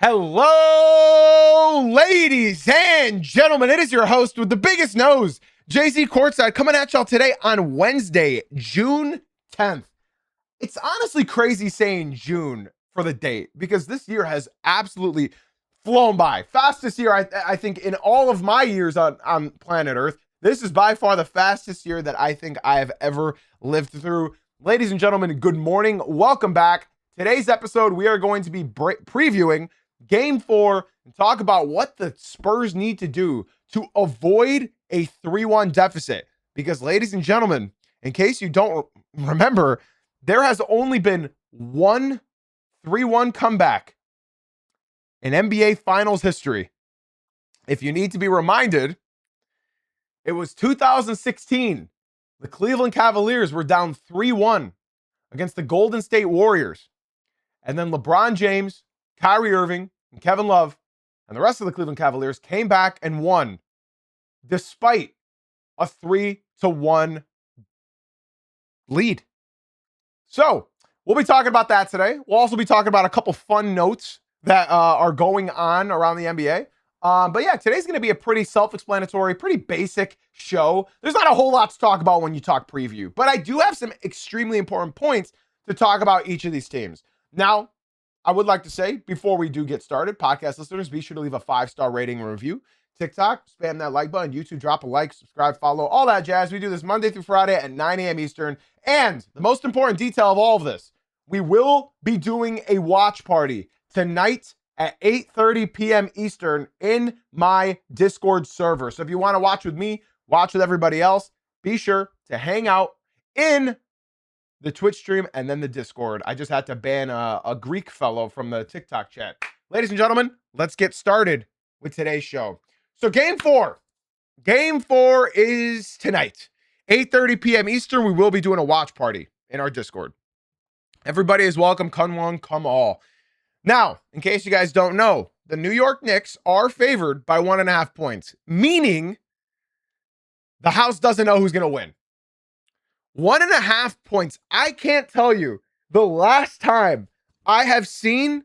Hello, ladies and gentlemen. It is your host with the biggest nose, JZ Courtside, coming at y'all today on Wednesday, June 10th. It's honestly crazy saying June for the date because this year has absolutely flown by. Fastest year, I think, in all of my years on planet Earth. This is by far the fastest year that I think I have ever lived through. Ladies and gentlemen, good morning. Welcome back. Today's episode, we are going to be previewing Game 4 and talk about what the Spurs need to do to avoid a 3-1 deficit. Because, ladies and gentlemen, in case you don't remember, there has only been one 3-1 comeback in NBA Finals history. If you need to be reminded, it was 2016. The Cleveland Cavaliers were down 3-1 against the Golden State Warriors. And then LeBron James, Kyrie Irving, and Kevin Love, and the rest of the Cleveland Cavaliers came back and won despite a 3-1 lead. So we'll be talking about that today. We'll also be talking about a couple fun notes that are going on around the NBA. But yeah, today's going to be a pretty self-explanatory, pretty basic show. There's not a whole lot to talk about when you talk preview, but I do have some extremely important points to talk about each of these teams. Now, I would like to say, before we do get started, podcast listeners, be sure to leave a 5-star rating and review. TikTok, spam that like button. YouTube, drop a like, subscribe, follow, all that jazz. We do this Monday through Friday at 9 a.m. Eastern. And the most important detail of all of this, we will be doing a watch party tonight at 8:30 p.m. Eastern in my Discord server. So if you want to watch with me, watch with everybody else, be sure to hang out in the Twitch stream and then the Discord. I just had to ban a Greek fellow from the TikTok chat. Ladies and gentlemen, let's get started with today's show. So Game 4 is tonight, 8:30 p.m. Eastern. We will be doing a watch party in our Discord. Everybody is welcome. Come one, come all. Now, in case you guys don't know, the New York Knicks are favored by 1.5 points, meaning the house doesn't know who's going to win. 1.5 points. I can't tell you the last time I have seen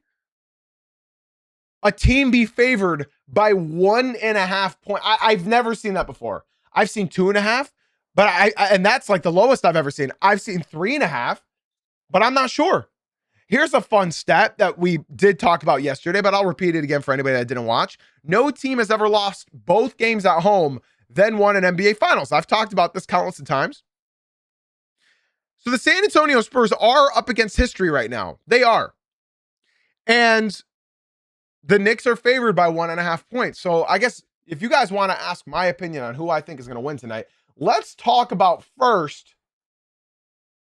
a team be favored by 1.5 points. I've never seen that before. I've seen 2.5, but and that's like the lowest I've ever seen. I've seen 3.5, but I'm not sure. Here's a fun stat that we did talk about yesterday, but I'll repeat it again for anybody that didn't watch. No team has ever lost both games at home, then won an NBA Finals. I've talked about this countless of times. So the San Antonio Spurs are up against history right now. They are. And the Knicks are favored by 1.5 points. So I guess if you guys want to ask my opinion on who I think is going to win tonight, let's talk about first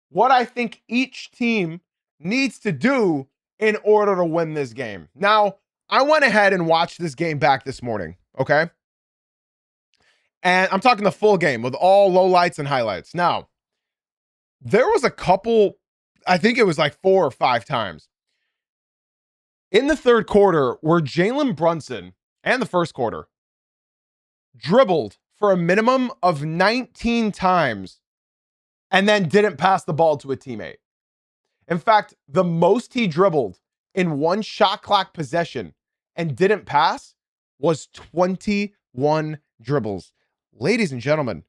what I think each team needs to do in order to win this game. Now, I went ahead and watched this game back this morning, okay? And I'm talking the full game with all lowlights and highlights. Now, there was a couple, I think it was like 4 or 5 times in the third quarter where Jalen Brunson, and the first quarter, dribbled for a minimum of 19 times and then didn't pass the ball to a teammate. In fact, the most he dribbled in one shot clock possession and didn't pass was 21 dribbles. Ladies and gentlemen,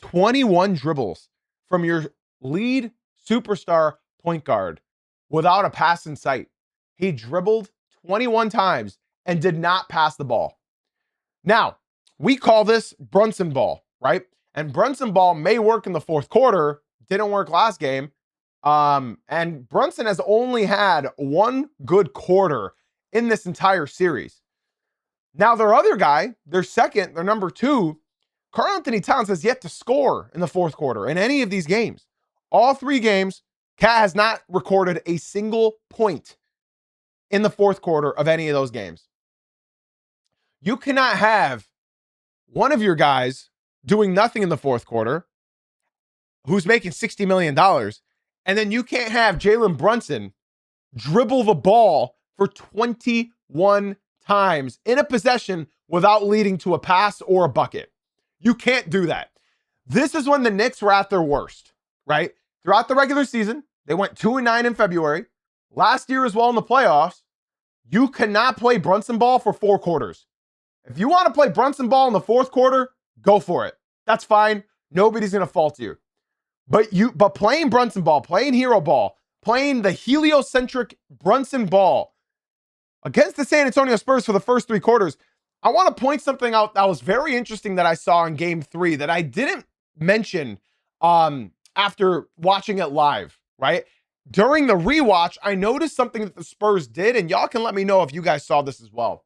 21 dribbles from your lead superstar point guard without a pass in sight. He dribbled 21 times and did not pass the ball. Now, we call this Brunson ball, right? And Brunson ball may work in the fourth quarter, didn't work last game. And Brunson has only had one good quarter in this entire series. Now, their other guy, their number 2, Karl-Anthony Towns has yet to score in the fourth quarter in any of these games. All 3 games, Cat has not recorded a single point in the fourth quarter of any of those games. You cannot have one of your guys doing nothing in the fourth quarter who's making $60 million, and then you can't have Jalen Brunson dribble the ball for 21 times in a possession without leading to a pass or a bucket. You can't do that. This is when the Knicks were at their worst, right? Throughout the regular season, they went 2-9 in February. Last year as well in the playoffs, You cannot play Brunson ball for 4 quarters. If you want to play Brunson ball in the 4th quarter, go for it. That's fine. Nobody's going to fault you. But playing Brunson ball, playing hero ball, playing the heliocentric Brunson ball against the San Antonio Spurs for the first 3 quarters, I want to point something out that was very interesting that I saw in game 3 that I didn't mention after watching it live, right? During the rewatch, I noticed something that the Spurs did, and y'all can let me know if you guys saw this as well.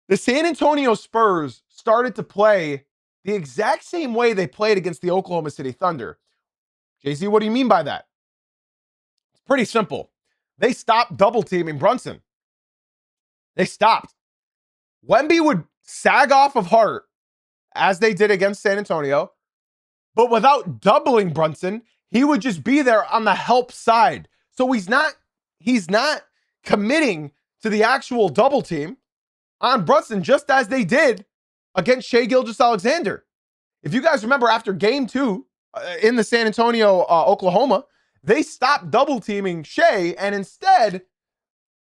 The San Antonio Spurs started to play the exact same way they played against the Oklahoma City Thunder. JC, what do you mean by that? It's pretty simple. They stopped double teaming Brunson. They stopped. Wemby would sag off of Hart, as they did against San Antonio, but without doubling Brunson, he would just be there on the help side. So he's not committing to the actual double team on Brunson, just as they did against Shai Gilgeous-Alexander. If you guys remember, after game 2 in the San Antonio, Oklahoma, they stopped double teaming Shai, and instead,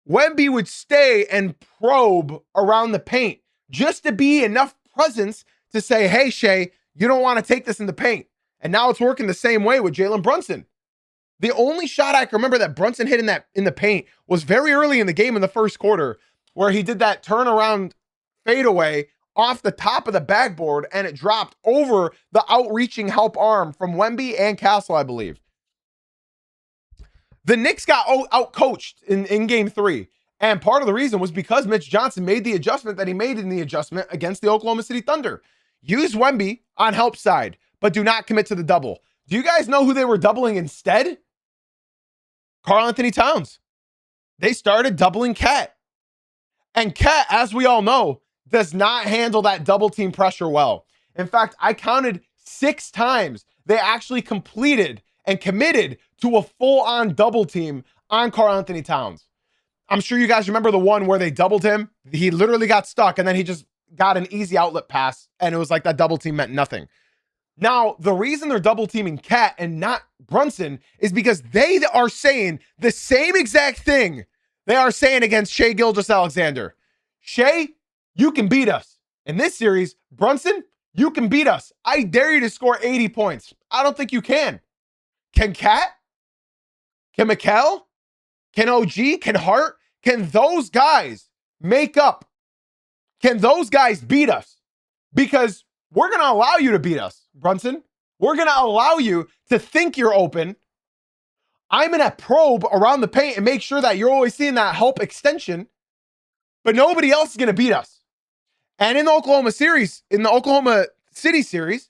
Wemby would stay and probe around the paint just to be enough presence to say, hey, Shai, you don't want to take this in the paint. And now it's working the same way with Jalen Brunson. The only shot I can remember that Brunson hit in the paint was very early in the game in the first quarter, where he did that turnaround fadeaway off the top of the backboard, and it dropped over the outreaching help arm from Wemby and Castle, I believe. The Knicks got out-coached in game 3. And part of the reason was because Mitch Johnson made the adjustment that he made in the adjustment against the Oklahoma City Thunder. Use Wemby on help side, but do not commit to the double. Do you guys know who they were doubling instead? Karl-Anthony Towns. They started doubling Cat. And Cat, as we all know, does not handle that double team pressure well. In fact, I counted 6 times they actually completed and committed to a full-on double team on Karl-Anthony Towns. I'm sure you guys remember the one where they doubled him. He literally got stuck, and then he just got an easy outlet pass, and it was like that double team meant nothing. Now, the reason they're double teaming Cat and not Brunson is because they are saying the same exact thing they are saying against Shai Gilgeous-Alexander. Shai, you can beat us. In this series, Brunson, you can beat us. I dare you to score 80 points. I don't think you can. Can Cat? Can Mikal? Can OG? Can Hart? Can those guys make up? Can those guys beat us? Because we're going to allow you to beat us, Brunson. We're going to allow you to think you're open. I'm going to probe around the paint and make sure that you're always seeing that help extension, but nobody else is going to beat us. And in the Oklahoma City series,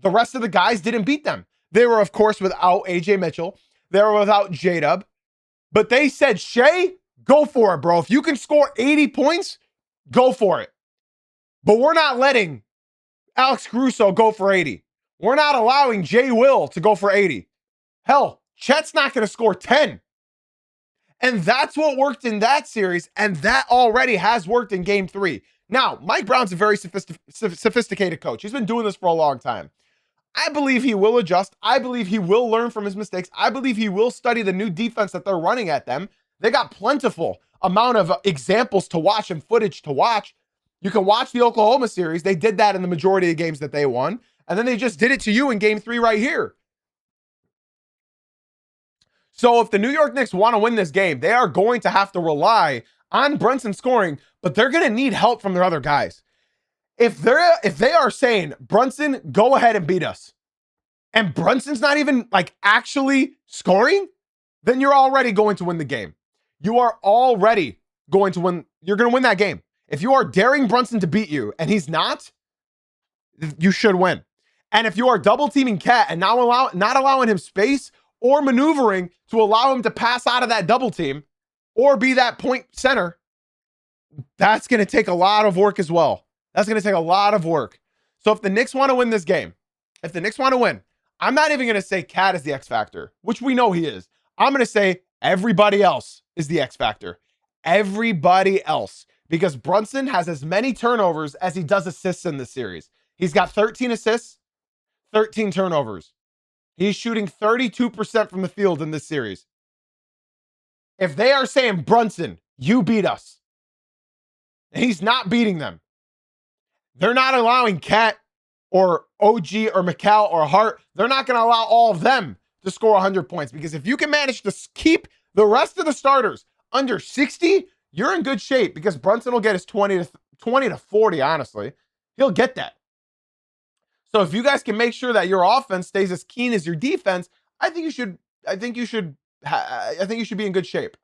the rest of the guys didn't beat them. They were, of course, without AJ Mitchell. They were without J-Dub. But they said, Shai, go for it, bro. If you can score 80 points, go for it. But we're not letting Alex Caruso go for 80. We're not allowing Jay Will to go for 80. Hell, Chet's not going to score 10. And that's what worked in that series, and that already has worked in game 3. Now, Mike Brown's a very sophisticated coach. He's been doing this for a long time. I believe he will adjust. I believe he will learn from his mistakes. I believe he will study the new defense that they're running at them. They got plentiful amount of examples to watch and footage to watch. You can watch the Oklahoma series. They did that in the majority of games that they won. And then they just did it to you in game 3 right here. So if the New York Knicks want to win this game, they are going to have to rely on Brunson scoring, but they're going to need help from their other guys. If they are saying, Brunson, go ahead and beat us, and Brunson's not even like actually scoring, then you're already going to win the game. You are already going to win. You're going to win that game. If you are daring Brunson to beat you and he's not, you should win. And if you are double teaming Cat and not allowing him space or maneuvering to allow him to pass out of that double team or be that point center, that's going to take a lot of work as well. That's going to take a lot of work. So if the Knicks want to win this game, if the Knicks want to win, I'm not even going to say Cat is the X factor, which we know he is. I'm going to say everybody else is the X factor. Everybody else. Because Brunson has as many turnovers as he does assists in this series. He's got 13 assists, 13 turnovers. He's shooting 32% from the field in this series. If they are saying, Brunson, You beat us. And he's not beating them. They're not allowing Cat or OG or McCall or Hart. They're not going to allow all of them to score 100 points, because if you can manage to keep the rest of the starters under 60, you're in good shape, because Brunson will get his 20 to 40, honestly. He'll get that. So if you guys can make sure that your offense stays as keen as your defense, I think you should be in good shape.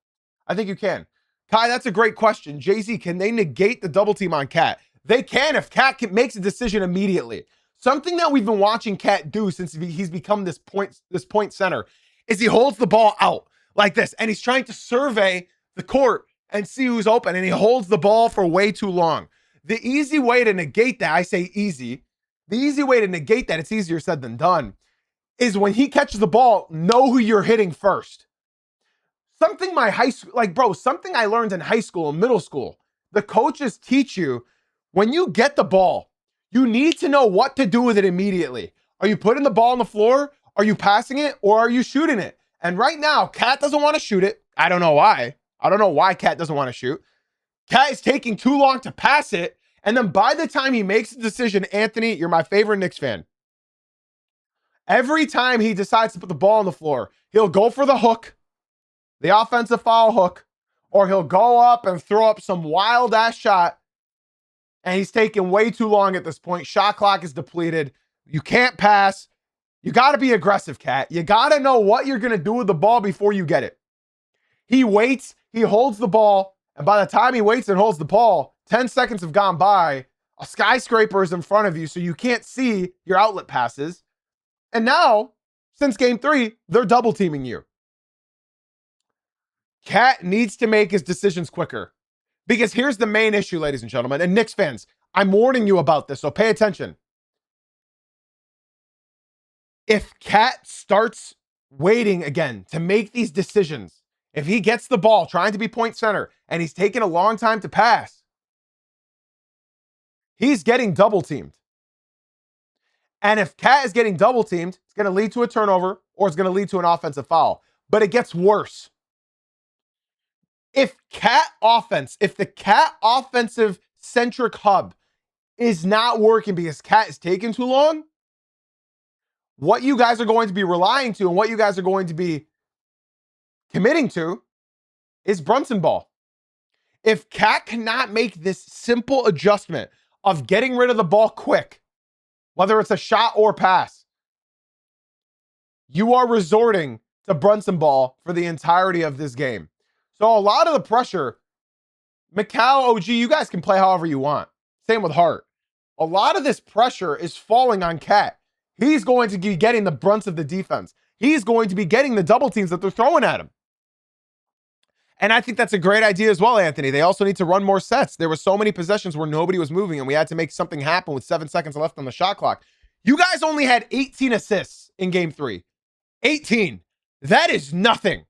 I think you can. Kai, that's a great question. Jay-Z, can they negate the double team on Cat? They can if Cat makes a decision immediately. Something that we've been watching Cat do since he's become this point center is he holds the ball out like this, and he's trying to survey the court and see who's open, and he holds the ball for way too long. The easy way to negate that, I say easy, the easy way to negate that, it's easier said than done, is when he catches the ball, know who you're hitting first. Something something I learned in high school and middle school, the coaches teach you, when you get the ball, you need to know what to do with it immediately. Are you putting the ball on the floor? Are you passing it? Or are you shooting it? And right now, Cat doesn't want to shoot it. I don't know why. I don't know why Cat doesn't want to shoot. Cat is taking too long to pass it. And then by the time he makes the decision, Anthony, you're my favorite Knicks fan. Every time he decides to put the ball on the floor, he'll go for the hook, the offensive foul hook, or he'll go up and throw up some wild ass shot. And he's taking way too long at this point. Shot clock is depleted. You can't pass. You got to be aggressive, Cat. You got to know what you're going to do with the ball before you get it. He waits. He holds the ball. And by the time he waits and holds the ball, 10 seconds have gone by. A skyscraper is in front of you, so you can't see your outlet passes. And now, since game 3, they're double teaming you. Cat needs to make his decisions quicker. Because here's the main issue, ladies and gentlemen, and Knicks fans, I'm warning you about this, so pay attention. If Cat starts waiting again to make these decisions, if he gets the ball trying to be point center and he's taking a long time to pass, he's getting double teamed. And if Cat is getting double teamed, it's going to lead to a turnover or it's going to lead to an offensive foul. But it gets worse. If the Cat offensive centric hub is not working because Cat is taking too long, what you guys are going to be relying to and what you guys are going to be committing to is Brunson ball. If Cat cannot make this simple adjustment of getting rid of the ball quick, whether it's a shot or pass, you are resorting to Brunson ball for the entirety of this game. So a lot of the pressure, McCall, OG, you guys can play however you want. Same with Hart. A lot of this pressure is falling on Cat. He's going to be getting the brunt of the defense. He's going to be getting the double teams that they're throwing at him. And I think that's a great idea as well, Anthony. They also need to run more sets. There were so many possessions where nobody was moving and we had to make something happen with 7 seconds left on the shot clock. You guys only had 18 assists in game 3. 18. That is nothing.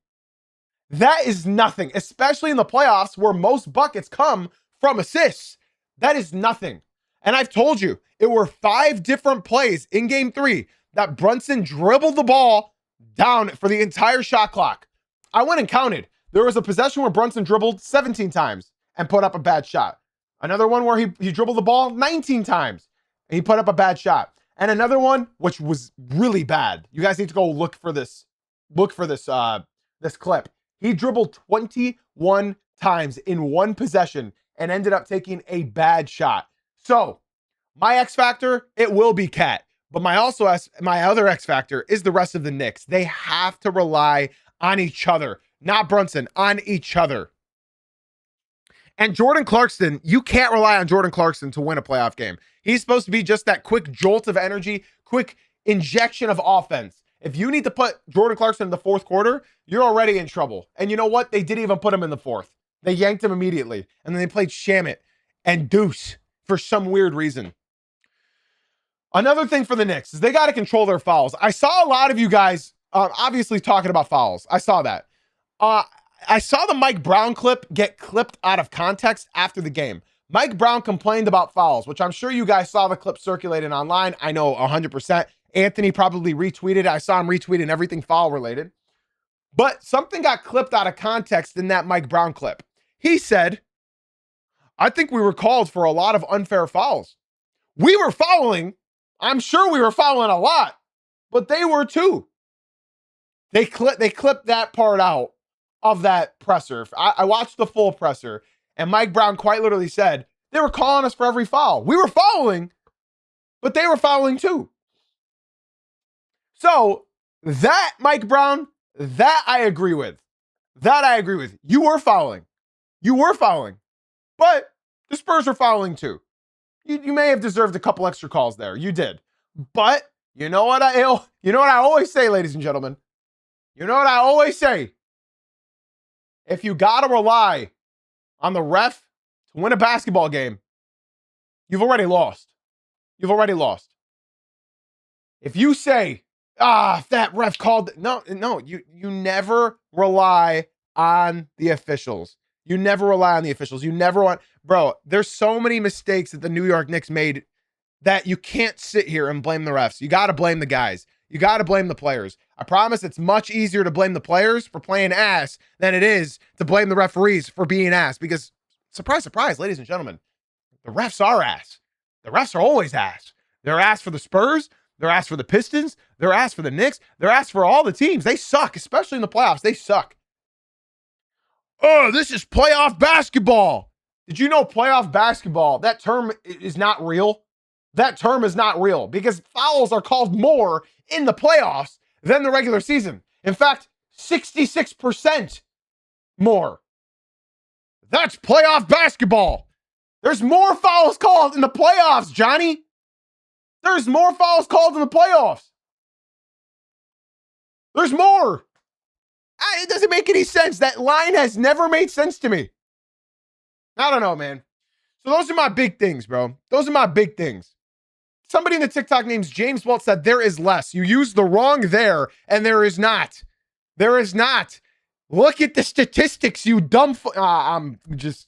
That is nothing, especially in the playoffs where most buckets come from assists. That is nothing. And I've told you, it were 5 different plays in game 3 that Brunson dribbled the ball down for the entire shot clock. I went and counted. There was a possession where Brunson dribbled 17 times and put up a bad shot. Another one where he dribbled the ball 19 times and he put up a bad shot. And another one, which was really bad. You guys need to go look for this clip. He dribbled 21 times in one possession and ended up taking a bad shot. So my X factor, it will be Cat. But my other X factor is the rest of the Knicks. They have to rely on each other, not Brunson, on each other. And Jordan Clarkson, you can't rely on Jordan Clarkson to win a playoff game. He's supposed to be just that quick jolt of energy, quick injection of offense. If you need to put Jordan Clarkson in the fourth quarter, you're already in trouble. And you know what? They didn't even put him in the fourth. They yanked him immediately. And then they played Shamit and Deuce for some weird reason. Another thing for the Knicks is they got to control their fouls. I saw a lot of you guys obviously talking about fouls. I saw that. I saw the Mike Brown clip get clipped out of context after the game. Mike Brown complained about fouls, which I'm sure you guys saw the clip circulating online. I know 100%. Anthony probably retweeted. I saw him retweeting everything foul related. But something got clipped out of context in that Mike Brown clip. He said, I think we were called for a lot of unfair fouls. We were fouling. I'm sure we were fouling a lot, but they were too. They clipped that part out of that presser. I watched the full presser, and Mike Brown quite literally said, they were calling us for every foul. We were fouling, but they were fouling too. So that, Mike Brown, that I agree with. That I agree with. You were fouling. You were fouling. But the Spurs are fouling too. You may have deserved a couple extra calls there. You did. But you know what I always say, ladies and gentlemen? You know what I always say? If you got to rely on the ref to win a basketball game, you've already lost. You've already lost. If you say, if that ref called, no, you never rely on the officials. You never rely on the officials. You never want, bro, there's so many mistakes that the New York Knicks made that you can't sit here and blame the refs. You got to blame the guys. You got to blame the players. I promise it's much easier to blame the players for playing ass than it is to blame the referees for being ass, because surprise, surprise, ladies and gentlemen, the refs are ass. The refs are always ass. They're ass for the Spurs. They're ass for the Pistons. They're ass for the Knicks. They're ass for all the teams. They suck, especially in the playoffs. They suck. Oh, this is playoff basketball. Did you know playoff basketball, that term is not real? That term is not real because fouls are called more in the playoffs than the regular season. In fact, 66% more. That's playoff basketball. There's more fouls called in the playoffs, Johnny. There's more fouls called in the playoffs. There's more. It doesn't make any sense. That line has never made sense to me. I don't know, man. So those are my big things, bro. Those are my big things. Somebody in the TikTok names James Walt said there is less. You used the wrong there, and there is not. There is not. Look at the statistics, you dumb. I'm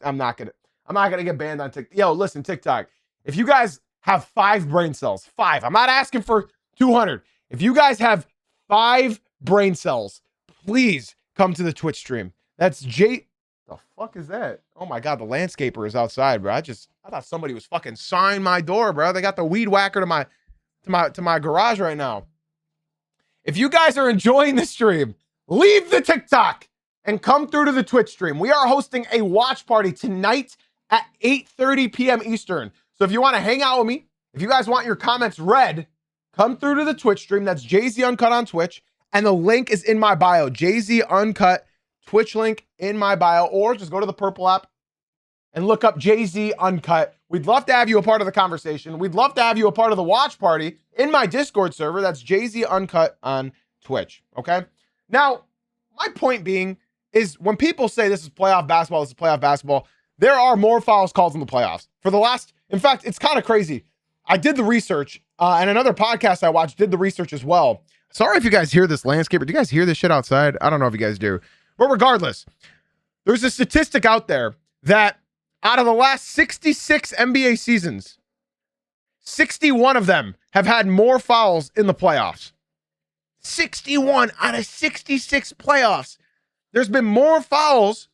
not gonna get banned on TikTok. Yo, listen, TikTok. If you guys have 5 brain cells, 5. I'm not asking for 200. If you guys have 5 brain cells, please come to the Twitch stream. That's J. The fuck is that? Oh my God, the landscaper is outside, bro. I thought somebody was fucking signing my door, bro. They got the weed whacker to my garage right now. If you guys are enjoying the stream, leave the TikTok and come through to the Twitch stream. We are hosting a watch party tonight at 8:30 p.m. Eastern. So if you want to hang out with me, if you guys want your comments read, come through to the Twitch stream. That's Jay-Z Uncut on Twitch. And the link is in my bio. Jay-Z Uncut, Twitch link in my bio. Or just go to the Purple app and look up Jay-Z Uncut. We'd love to have you a part of the conversation. We'd love to have you a part of the watch party in my Discord server. That's Jay-Z Uncut on Twitch. Okay? Now, my point being is when people say this is playoff basketball, there are more fouls called in the playoffs. In fact, it's kind of crazy. I did the research, and another podcast I watched did the research as well. Sorry if you guys hear this landscaper. Do you guys hear this shit outside? I don't know if you guys do. But regardless, there's a statistic out there that out of the last 66 NBA seasons, 61 of them have had more fouls in the playoffs. 61 out of 66 playoffs. There's been more fouls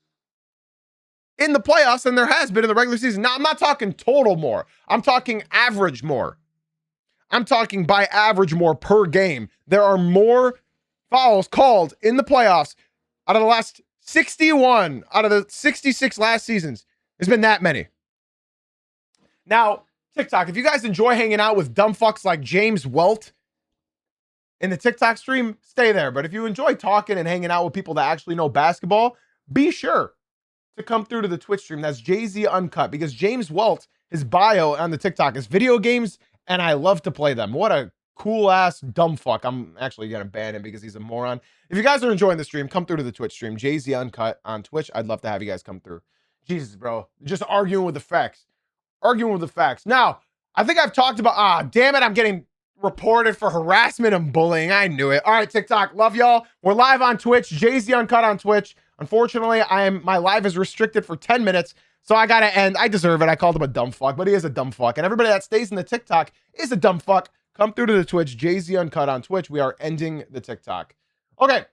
in the playoffs than there has been in the regular season. Now, I'm not talking total more. I'm talking average more. I'm talking by average more per game. There are more fouls called in the playoffs out of the last 61 out of the 66 last seasons. There's been that many. Now, TikTok, if you guys enjoy hanging out with dumb fucks like James Welt in the TikTok stream, stay there. But if you enjoy talking and hanging out with people that actually know basketball, be sure to come through to the Twitch stream. That's Jay-Z Uncut, because James Welt, his bio on the TikTok is video games, and I love to play them. What a cool ass dumb fuck. I'm actually gonna ban him because he's a moron. If you guys are enjoying the stream, come through to the Twitch stream. Jay-Z Uncut on Twitch. I'd love to have you guys come through. Jesus, bro. Just arguing with the facts. Now, I think I've talked about, damn it, I'm getting reported for harassment and bullying. I knew it. All right, TikTok, love y'all. We're live on Twitch. Jay-Z Uncut on Twitch. Unfortunately, my live is restricted for 10 minutes, so I gotta end. I deserve it. I called him a dumb fuck, but he is a dumb fuck. And everybody that stays in the TikTok is a dumb fuck. Come through to the Twitch. Jay-Z Uncut on Twitch. We are ending the TikTok. Okay,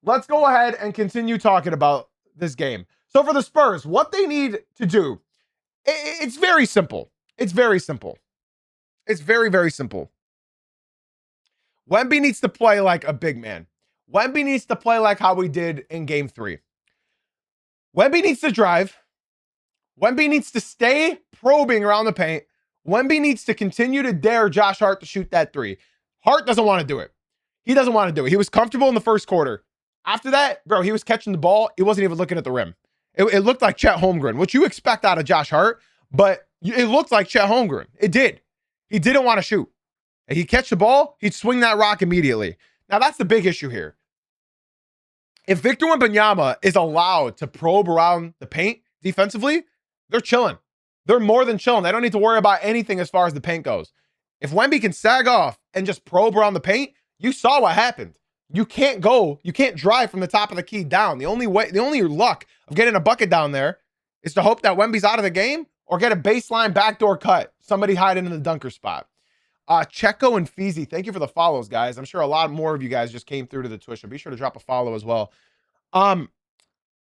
let's go ahead and continue talking about this game. So for the Spurs, what they need to do, it's very simple. It's very simple. It's very, very simple. Wemby needs to play like a big man. Wemby needs to play like how we did in game 3. Wemby needs to drive. Wemby needs to stay probing around the paint. Wemby needs to continue to dare Josh Hart to shoot that 3. Hart doesn't want to do it. He doesn't want to do it. He was comfortable in the first quarter. After that, bro, he was catching the ball. He wasn't even looking at the rim. It looked like Chet Holmgren, which you expect out of Josh Hart, but it looked like Chet Holmgren. It did. He didn't want to shoot. And he'd catch the ball, he'd swing that rock immediately. Now, that's the big issue here. If Victor Wembanyama is allowed to probe around the paint defensively, they're chilling. They're more than chilling. They don't need to worry about anything as far as the paint goes. If Wemby can sag off and just probe around the paint, you saw what happened. You can't drive from the top of the key down. The only luck of getting a bucket down there is to hope that Wemby's out of the game or get a baseline backdoor cut. Somebody hiding in the dunker spot. Checo and Feezy, thank you for the follows, guys. I'm sure a lot more of you guys just came through to the Twitch, so be sure to drop a follow as well. I'm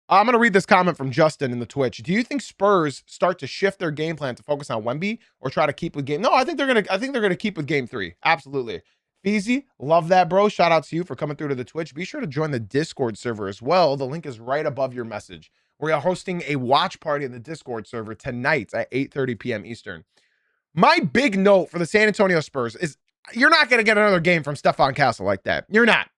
going to read this comment from Justin in the Twitch. Do you think Spurs start to shift their game plan to focus on Wemby or try to keep with game? No, I think they're going to keep with game 3. Absolutely. Feezy, love that, bro. Shout out to you for coming through to the Twitch. Be sure to join the Discord server as well. The link is right above your message. We are hosting a watch party in the Discord server tonight at 8:30 p.m. Eastern. My big note for the San Antonio Spurs is you're not going to get another game from Stephon Castle like that. You're not.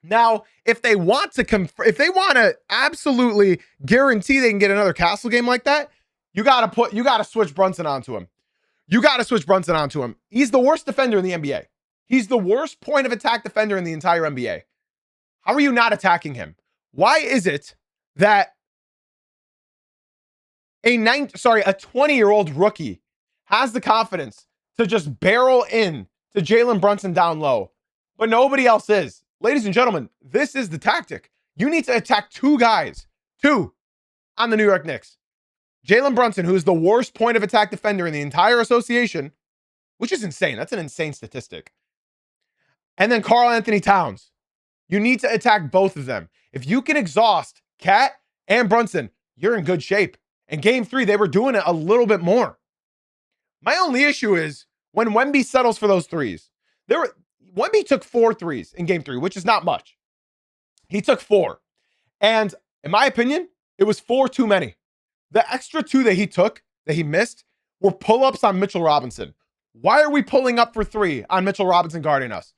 Now, if they want to absolutely guarantee they can get another Castle game like that, you got to switch Brunson onto him. You got to switch Brunson onto him. He's the worst defender in the NBA. He's the worst point of attack defender in the entire NBA. How are you not attacking him? Why is it that a 20-year-old rookie has the confidence to just barrel in to Jalen Brunson down low, but nobody else is? Ladies and gentlemen, this is the tactic. You need to attack 2 guys, 2 on the New York Knicks. Jalen Brunson, who is the worst point of attack defender in the entire association, which is insane. That's an insane statistic. And then Karl Anthony Towns. You need to attack both of them. If you can exhaust Cat and Brunson, you're in good shape. In game 3, they were doing it a little bit more. My only issue is when Wemby settles for those threes. Wemby took 4 threes in game 3, which is not much. He took 4. And in my opinion, it was 4 too many. The extra 2 that he missed, were pull-ups on Mitchell Robinson. Why are we pulling up for 3 on Mitchell Robinson guarding us?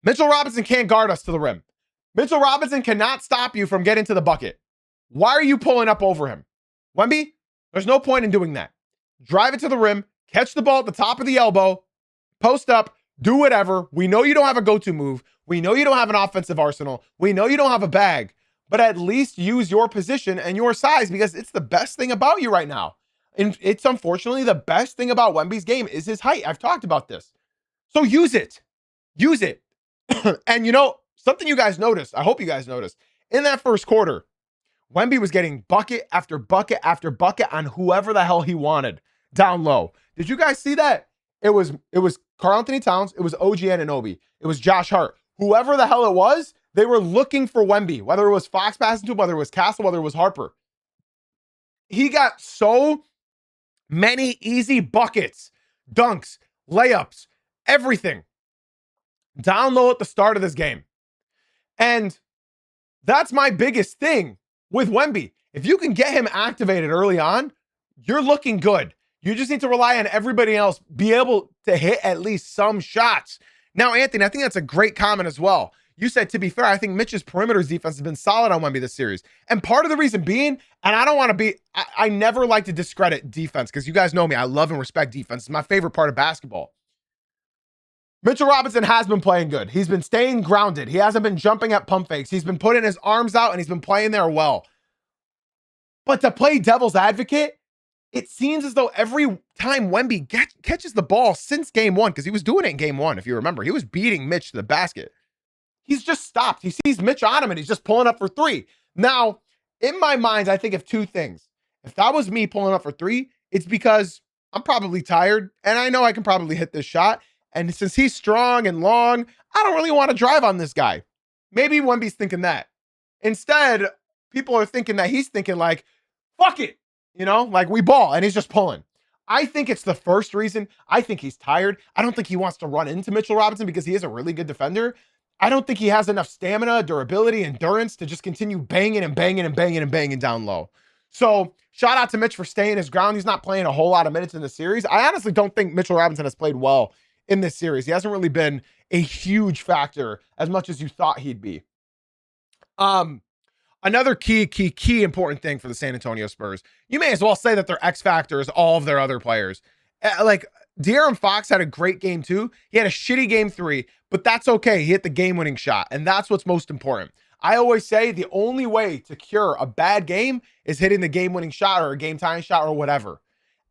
Mitchell Robinson can't guard us to the rim. Mitchell Robinson cannot stop you from getting to the bucket. Why are you pulling up over him? Wemby, there's no point in doing that. Drive it to the rim, catch the ball at the top of the elbow, post up, do whatever. We know you don't have a go-to move. We know you don't have an offensive arsenal. We know you don't have a bag, but at least use your position and your size because it's the best thing about you right now. And it's unfortunately the best thing about Wemby's game is his height. I've talked about this. So use it. Use it. And something you guys noticed, I hope you guys noticed, in that first quarter, Wemby was getting bucket after bucket after bucket on whoever the hell he wanted down low. Did you guys see that? It was Karl Anthony Towns. It was OG Anunoby. It was Josh Hart. Whoever the hell it was, they were looking for Wemby, whether it was Fox passing to him, whether it was Castle, whether it was Harper. He got so many easy buckets, dunks, layups, everything down low at the start of this game. And that's my biggest thing with Wemby. If you can get him activated early on, you're looking good. You just need to rely on everybody else, be able to hit at least some shots. Now, Anthony, I think that's a great comment as well. You said, to be fair, I think Mitch's perimeter defense has been solid on Wemby this series. And part of the reason being, and I don't want to be, I never like to discredit defense because you guys know me. I love and respect defense. It's my favorite part of basketball. Mitchell Robinson has been playing good. He's been staying grounded. He hasn't been jumping at pump fakes. He's been putting his arms out and he's been playing there well. But to play devil's advocate, it seems as though every time Wemby catches the ball since game 1, because he was doing it in game 1, if you remember, he was beating Mitch to the basket. He's just stopped. He sees Mitch on him and he's just pulling up for 3. Now, in my mind, I think of 2 things. If that was me pulling up for 3, it's because I'm probably tired and I know I can probably hit this shot. And since he's strong and long, I don't really want to drive on this guy. Maybe Wemby's thinking that. Instead, people are thinking that he's thinking like, fuck it, like we ball, and he's just pulling. I think it's the first reason. I think he's tired. I don't think he wants to run into Mitchell Robinson because he is a really good defender. I don't think he has enough stamina, durability, endurance to just continue banging and banging and banging and banging down low. So shout out to Mitch for staying his ground. He's not playing a whole lot of minutes in the series. I honestly don't think Mitchell Robinson has played well in this series. He hasn't really been a huge factor as much as you thought he'd be. Another key important thing for the San Antonio Spurs. You may as well say that their X factor is all of their other players. Like De'Aaron Fox had a great game too. He had a shitty game 3, but that's okay. He hit the game-winning shot, and that's what's most important. I always say the only way to cure a bad game is hitting the game-winning shot or a game-tying shot or whatever.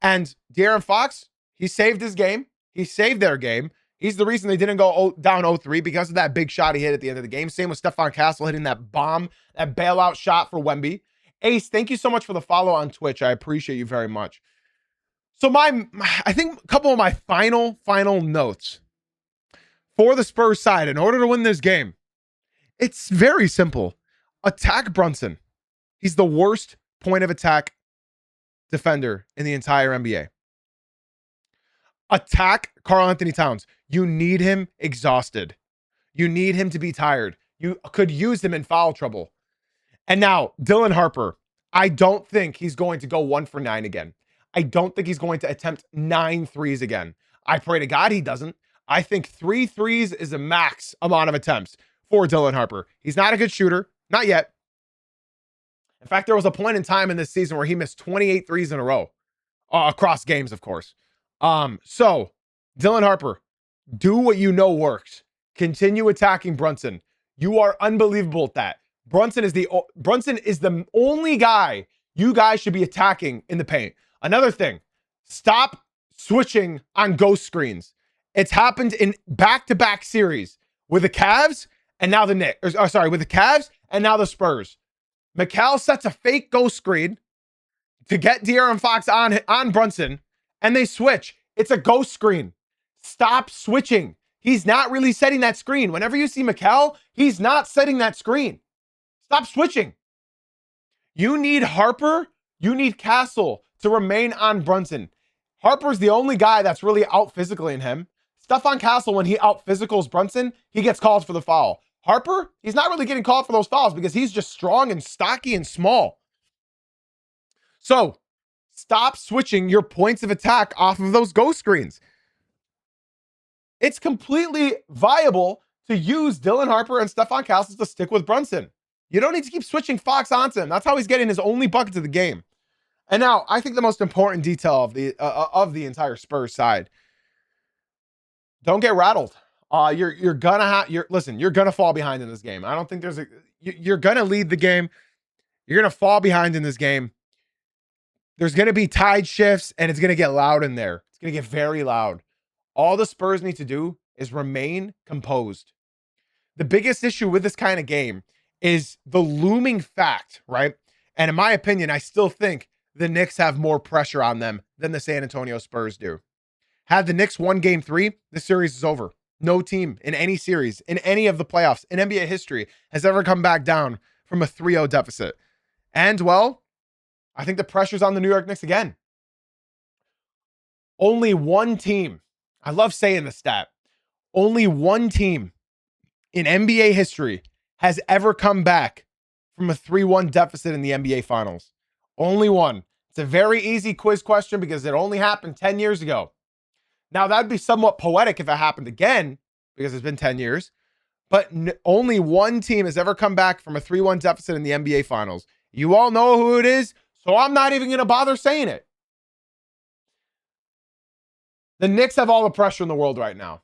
And De'Aaron Fox, he saved his game. He saved their game. He's the reason they didn't go down 0-3 because of that big shot he hit at the end of the game. Same with Stephon Castle hitting that bomb, that bailout shot for Wemby. Ace, thank you so much for the follow on Twitch. I appreciate you very much. So I think a couple of my final notes for the Spurs side in order to win this game. It's very simple. Attack Brunson. He's the worst point of attack defender in the entire NBA. Attack Karl-Anthony Towns. You need him exhausted. You need him to be tired. You could use him in foul trouble. And now, Dylan Harper. I don't think he's going to go 1 for 9 again. I don't think he's going to attempt 9 threes again. I pray to God he doesn't. I think 3 threes is a max amount of attempts for Dylan Harper. He's not a good shooter. Not yet. In fact, there was a point in time in this season where he missed 28 threes in a row. Across games, of course. So, Dylan Harper, do what you know works. Continue attacking Brunson. You are unbelievable at that. Brunson is the only guy you guys should be attacking in the paint. Another thing, stop switching on ghost screens. It's happened in back-to-back series with the Cavs and now the Knicks. With the Cavs and now the Spurs. Mikal sets a fake ghost screen to get De'Aaron Fox on Brunson, and they switch. It's a ghost screen. Stop switching. He's not really setting that screen. Whenever you see Mikal, he's not setting that screen. Stop switching. You need Harper. You need Castle to remain on Brunson. Harper's the only guy that's really out physically in him. Stephon Castle, when he out physicals Brunson, he gets called for the foul. Harper, he's not really getting called for those fouls because he's just strong and stocky and small. So stop switching your points of attack off of those ghost screens. It's completely viable to use Dylan Harper and Stephon Castle to stick with Brunson. You don't need to keep switching Fox onto him. That's how he's getting his only buckets of the game. And now, I think the most important detail of the entire Spurs side: don't get rattled. You're gonna fall behind in this game. I don't think you're gonna lead the game. You're gonna fall behind in this game. There's gonna be tide shifts, and it's gonna get loud in there. It's gonna get very loud. All the Spurs need to do is remain composed. The biggest issue with this kind of game is the looming fact, right? And in my opinion, I still think the Knicks have more pressure on them than the San Antonio Spurs do. Had the Knicks won game 3, the series is over. No team in any series, in any of the playoffs, in NBA history, has ever come back down from a 3-0 deficit. And, well, I think the pressure's on the New York Knicks again. Only one team, I love saying the stat, only one team in NBA history has ever come back from a 3-1 deficit in the NBA Finals. Only one. It's a very easy quiz question because it only happened 10 years ago. Now, that'd be somewhat poetic if it happened again, because it's been 10 years. But only one team has ever come back from a 3-1 deficit in the NBA Finals. You all know who it is, so I'm not even going to bother saying it. The Knicks have all the pressure in the world right now.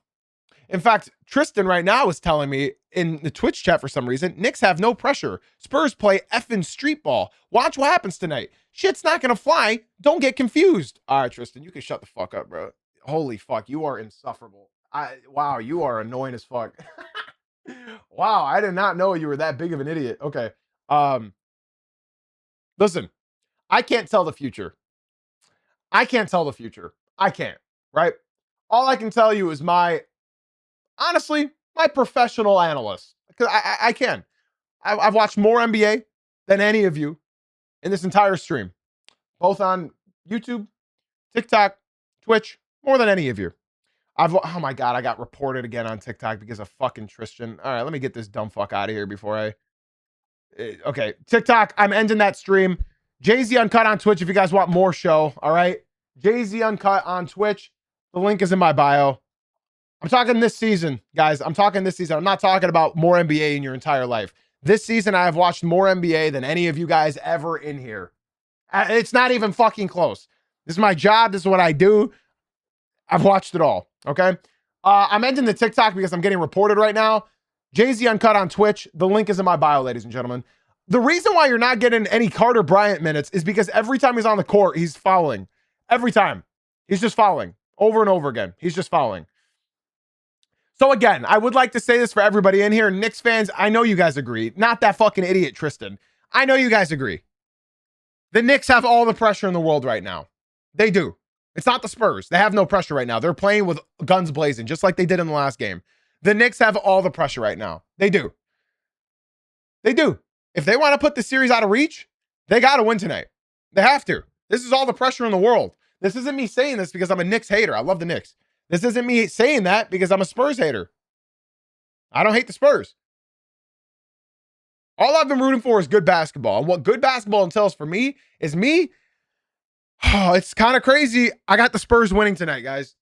In fact, Tristan right now is telling me in the Twitch chat for some reason, Knicks have no pressure. Spurs play effing street ball. Watch what happens tonight. Shit's not going to fly. Don't get confused. All right, Tristan, you can shut the fuck up, bro. Holy fuck, you are insufferable. Wow, you are annoying as fuck. Wow, I did not know you were that big of an idiot. Okay. Listen, I can't tell the future. I can't, right? All I can tell you is my professional analyst. Because I can. I've watched more NBA. than any of you in this entire stream, both on YouTube, TikTok, Twitch, more than any of you. Oh my God, I got reported again on TikTok because of fucking Tristan. All right, let me get this dumb fuck out of here before okay, TikTok, I'm ending that stream. Jay-Z Uncut on Twitch if you guys want more show, all right? Jay-Z Uncut on Twitch. The link is in my bio. I'm talking this season, guys. I'm talking this season. I'm not talking about more NBA in your entire life. This season, I have watched more NBA than any of you guys ever in here. It's not even fucking close. This is my job. This is what I do. I've watched it all, okay? I'm ending the TikTok because I'm getting reported right now. Jay-Z Uncut on Twitch. The link is in my bio, ladies and gentlemen. The reason why you're not getting any Carter Bryant minutes is because every time he's on the court, he's fouling. Every time. He's just fouling. Over and over again. He's just fouling. So again, I would like to say this for everybody in here. Knicks fans, I know you guys agree. Not that fucking idiot Tristan. I know you guys agree. The Knicks have all the pressure in the world right now. They do. It's not the Spurs. They have no pressure right now. They're playing with guns blazing, just like they did in the last game. The Knicks have all the pressure right now. They do. They do. If they want to put the series out of reach, they got to win tonight. They have to. This is all the pressure in the world. This isn't me saying this because I'm a Knicks hater. I love the Knicks. This isn't me saying that because I'm a Spurs hater. I don't hate the Spurs. All I've been rooting for is good basketball. And what good basketball entails for me is me. Oh, it's kind of crazy. I got the Spurs winning tonight, guys.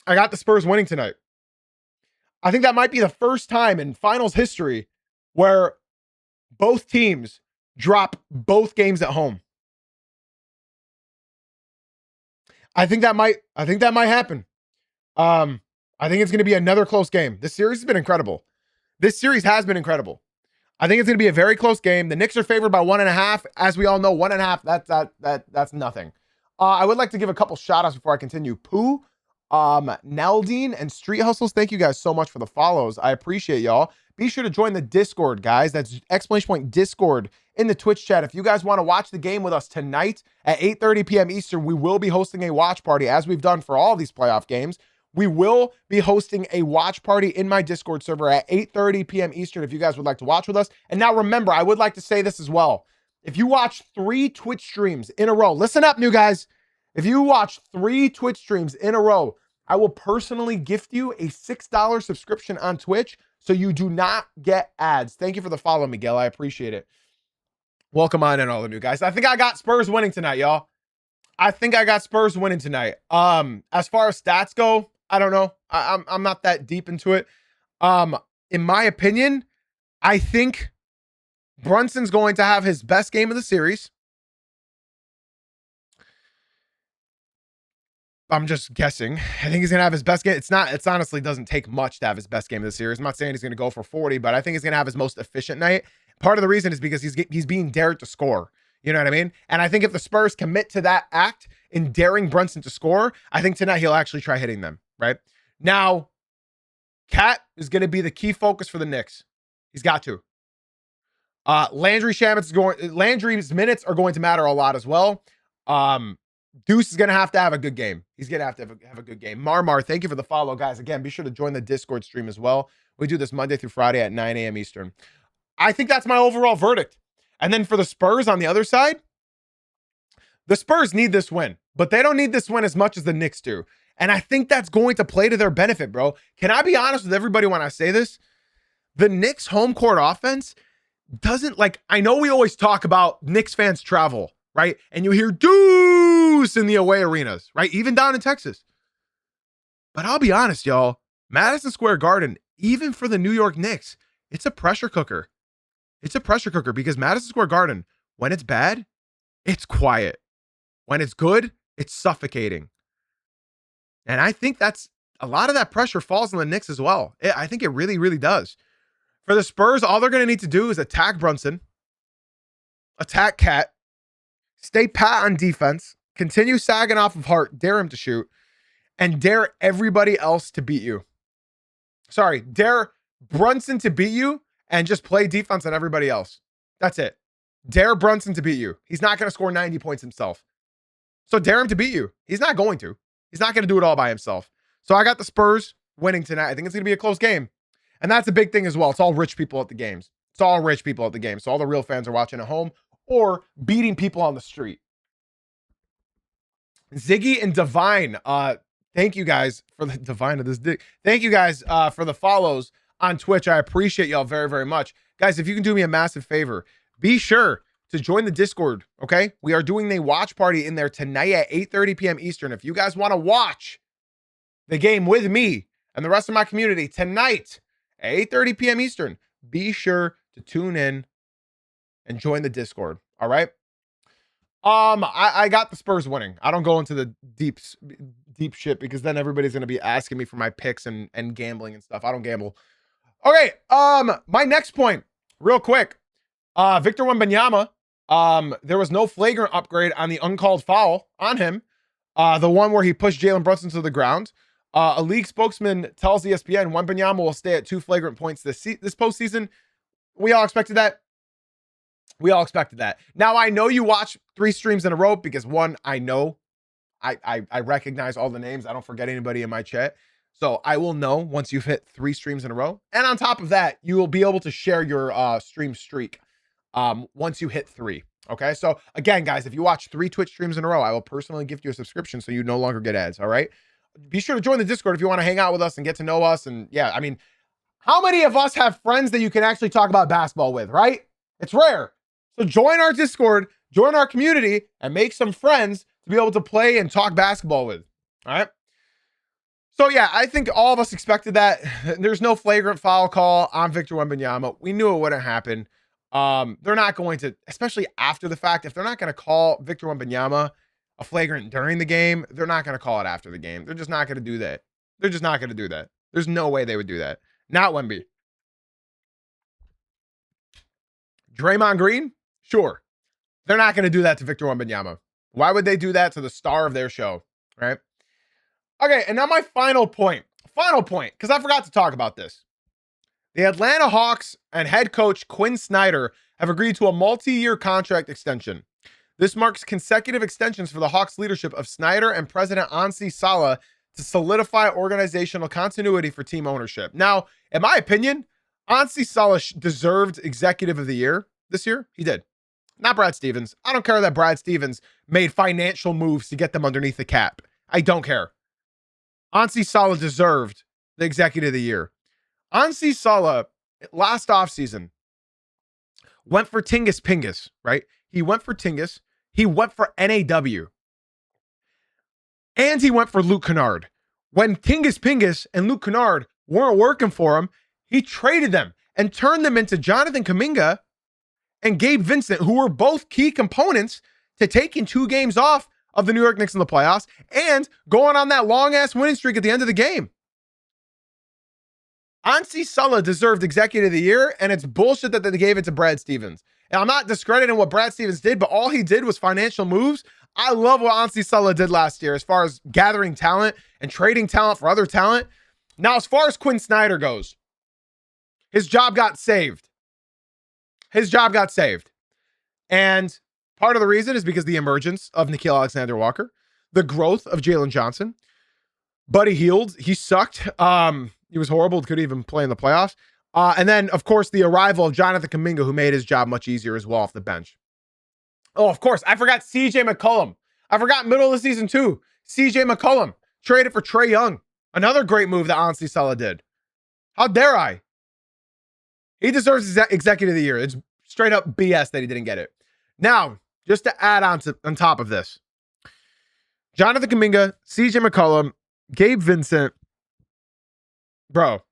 I got the Spurs winning tonight. I think that might be the first time in finals history where both teams drop both games at home. I think that might happen. I think it's going to be another close game. This series has been incredible. This series has been incredible. I think it's going to be a very close game. The Knicks are favored by 1.5. As we all know, 1.5, that's nothing. I would like to give a couple shout outs before I continue. Pooh, Neldine, and Street Hustles, thank you guys so much for the follows. I appreciate y'all. Be sure to join the Discord, guys. That's ! Discord in the Twitch chat. If you guys want to watch the game with us tonight at 8:30 p.m. Eastern, we will be hosting a watch party as we've done for all these playoff games. We will be hosting a watch party in my Discord server at 8:30 p.m. Eastern if you guys would like to watch with us. And now remember, I would like to say this as well. If you watch 3 Twitch streams in a row, listen up, new guys. If you watch 3 Twitch streams in a row, I will personally gift you a $6 subscription on Twitch so you do not get ads. Thank you for the follow, Miguel. I appreciate it. Welcome on in, all the new guys. I think I got Spurs winning tonight, y'all. I think I got Spurs winning tonight. As far as stats go, I don't know. I'm not that deep into it. In my opinion, I think Brunson's going to have his best game of the series. I'm just guessing. I think he's going to have his best game. It's honestly doesn't take much to have his best game of the series. I'm not saying he's going to go for 40, but I think he's going to have his most efficient night. Part of the reason is because he's being dared to score. You know what I mean? And I think if the Spurs commit to that act in daring Brunson to score, I think tonight he'll actually try hitting them, right? Now, Cat is going to be the key focus for the Knicks. He's got to. Landry's minutes are going to matter a lot as well. Deuce is going to have a good game. He's going to have a good game. Marmar, thank you for the follow, guys. Again, be sure to join the Discord stream as well. We do this Monday through Friday at 9 a.m. Eastern. I think that's my overall verdict. And then for the Spurs on the other side, the Spurs need this win, but they don't need this win as much as the Knicks do. And I think that's going to play to their benefit, bro. Can I be honest with everybody when I say this? The Knicks home court offense doesn't, like, I know we always talk about Knicks fans travel, right? And you hear Deuce in the away arenas, right? Even down in Texas. But I'll be honest, y'all. Madison Square Garden, even for the New York Knicks, it's a pressure cooker. It's a pressure cooker because Madison Square Garden, when it's bad, it's quiet. When it's good, it's suffocating. And I think that's a lot of that pressure falls on the Knicks as well. I think it really, really does. For the Spurs, all they're going to need to do is attack Brunson, attack Cat, stay pat on defense, continue sagging off of Hart, dare him to shoot, and dare everybody else to beat you. Sorry, dare Brunson to beat you and just play defense on everybody else. That's it. Dare Brunson to beat you. He's not going to score 90 points himself. So dare him to beat you. He's not going to. He's not going to do it all by himself. So I got the Spurs winning tonight. I think it's going to be a close game. And that's a big thing as well. It's all rich people at the games. It's all rich people at the game. So all the real fans are watching at home or beating people on the street. Ziggy and Divine, thank you guys for the Divine of this dick. Thank you guys for the follows on Twitch. I appreciate y'all very, very much. Guys, if you can do me a massive favor, be sure to join the Discord, okay? We are doing a watch party in there tonight at 8:30 p.m. Eastern. If you guys want to watch the game with me and the rest of my community tonight at 8:30 p.m. Eastern, be sure to tune in and join the Discord, all right? I got the Spurs winning. I don't go into the deep shit because then everybody's going to be asking me for my picks and gambling and stuff. I don't gamble. Okay, my next point, real quick. Victor Wembanyama, there was no flagrant upgrade on the uncalled foul on him. The one where he pushed Jalen Brunson to the ground. A league spokesman tells ESPN Wembanyama will stay at 2 flagrant points this postseason. We all expected that. We all expected that. Now, I know you watch 3 streams in a row because one, I know I recognize all the names. I don't forget anybody in my chat. So I will know once you've hit 3 streams in a row. And on top of that, you will be able to share your stream streak once you hit 3. Okay. So again, guys, if you watch 3 Twitch streams in a row, I will personally gift you a subscription so you no longer get ads. All right. Be sure to join the Discord if you want to hang out with us and get to know us. And yeah, I mean, how many of us have friends that you can actually talk about basketball with, right? It's rare. So join our Discord, join our community, and make some friends to be able to play and talk basketball with. All right. So yeah, I think all of us expected that. There's no flagrant foul call on Victor Wembanyama. We knew it wouldn't happen. They're not going to, especially after the fact, if they're not going to call Victor Wembanyama a flagrant during the game, they're not going to call it after the game. They're just not going to do that. They're just not going to do that. There's no way they would do that. Not Wemby. Draymond Green? Sure. They're not going to do that to Victor Wembanyama. Why would they do that to the star of their show? Right? Okay, and now my final point, because I forgot to talk about this. The Atlanta Hawks and head coach Quinn Snyder have agreed to a multi-year contract extension. This marks consecutive extensions for the Hawks leadership of Snyder and President Ansi Salah to solidify organizational continuity for team ownership. Now, in my opinion, Ansi Salah deserved Executive of the Year this year. He did. Not Brad Stevens. I don't care that Brad Stevens made financial moves to get them underneath the cap. I don't care. Ansi Salah deserved the Executive of the Year. Ansi Salah, last offseason, went for Tingus Pingus, right? He went for Tingus. He went for NAW. And he went for Luke Kennard. When Tingus Pingus and Luke Kennard weren't working for him, he traded them and turned them into Jonathan Kuminga and Gabe Vincent, who were both key components to taking 2 games off of the New York Knicks in the playoffs and going on that long-ass winning streak at the end of the game. Ansi Salah deserved Executive of the Year, and it's bullshit that they gave it to Brad Stevens. And I'm not discrediting what Brad Stevens did, but all he did was financial moves. I love what Ansi Salah did last year as far as gathering talent and trading talent for other talent. Now, as far as Quinn Snyder goes, his job got saved. His job got saved. And part of the reason is because the emergence of Nickeil Alexander-Walker, the growth of Jalen Johnson. Buddy Hield, he sucked. He was horrible. Couldn't even play in the playoffs. And then, of course, the arrival of Jonathan Kuminga, who made his job much easier as well off the bench. Oh, of course, I forgot CJ McCollum. I forgot middle of the season too. CJ McCollum traded for Trae Young. Another great move that Ansi Salah did. How dare I? He deserves Executive of the Year. It's straight up BS that he didn't get it. Now, just to add on top of this, Jonathan Kuminga, CJ McCollum, Gabe Vincent, bro,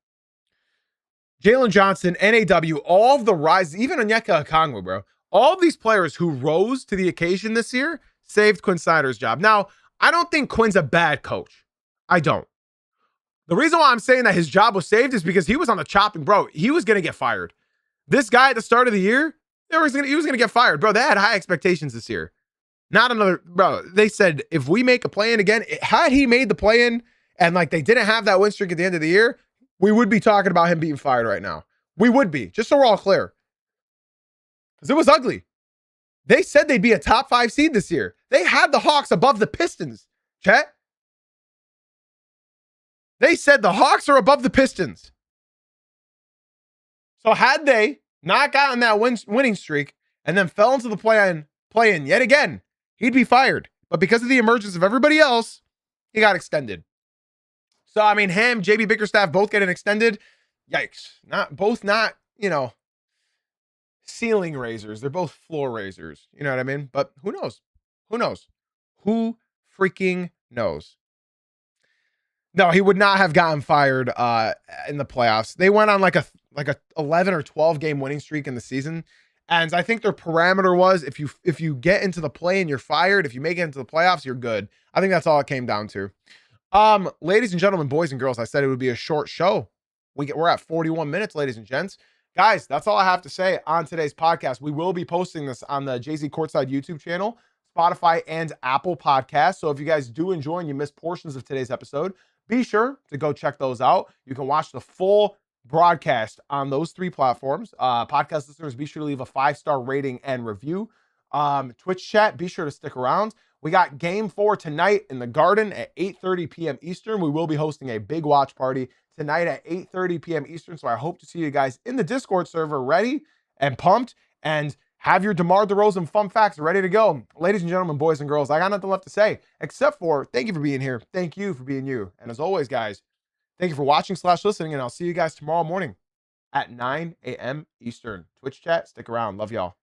Jalen Johnson, NAW, all of the rise, even Onyeka Okongwu, bro, all of these players who rose to the occasion this year saved Quinn Snyder's job. Now, I don't think Quinn's a bad coach. I don't. The reason why I'm saying that his job was saved is because he was on the chopping, bro. He was going to get fired. This guy at the start of the year, he was going to get fired, bro. They had high expectations this year. Not another, bro. They said, if we make a play-in again, had he made the play-in and like they didn't have that win streak at the end of the year, we would be talking about him being fired right now. We would be, just so we're all clear. Because it was ugly. They said they'd be a top 5 seed this year. They had the Hawks above the Pistons, chat. They said the Hawks are above the Pistons. So had they not gotten that winning streak, and then fell into the play-in yet again, he'd be fired. But because of the emergence of everybody else, he got extended. So, I mean, him, JB Bickerstaff, both getting extended. Yikes. Not, ceiling raisers. They're both floor raisers. You know what I mean? But who knows? Who knows? Who freaking knows? No, he would not have gotten fired in the playoffs. They went on like a 11 or 12 game winning streak in the season. And I think their parameter was if you get into the play and you're fired, if you make it into the playoffs, you're good. I think that's all it came down to. Ladies and gentlemen, boys and girls, I said it would be a short show. We're at 41 minutes, ladies and gents. Guys, that's all I have to say on today's podcast. We will be posting this on the Jay-Z Courtside YouTube channel, Spotify, and Apple Podcasts. So if you guys do enjoy and you missed portions of today's episode, be sure to go check those out. You can watch the full broadcast on those three platforms. Podcast listeners, be sure to leave a 5-star rating and review. Twitch chat, be sure to stick around. We got game 4 tonight in the Garden at 8:30 p.m. Eastern. We will be hosting a big watch party tonight at 8:30 p.m. Eastern. So I hope to see you guys in the Discord server ready and pumped and have your DeMar DeRozan fun facts ready to go. Ladies and gentlemen, boys and girls, I got nothing left to say except for thank you for being here. Thank you for being you. And as always, guys, thank you for watching/listening, and I'll see you guys tomorrow morning at 9 a.m. Eastern. Twitch chat, stick around. Love y'all.